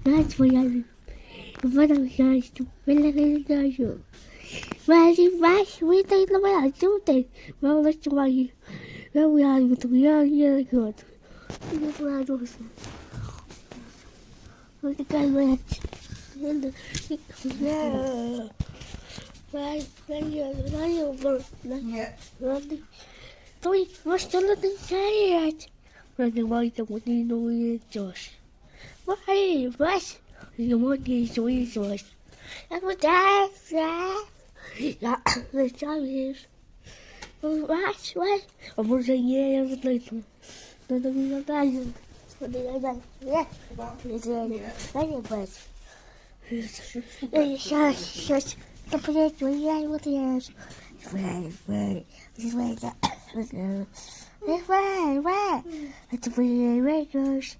That's what I do. What I'm trying to do. Well, if I we take the way I do it, well, let's why. Well, we are really good. That's what I do. Look at that match. Yeah. Right, Tôi was still at the side. Running away the money no Josh. Why, what? You want these resources? And what that? Yeah, the job is. What? I was a year later. Nothing of that. What did I do? Yeah, it's very bad. Shush. The project was with the ears. Very. This is where the. Where? It's a very records.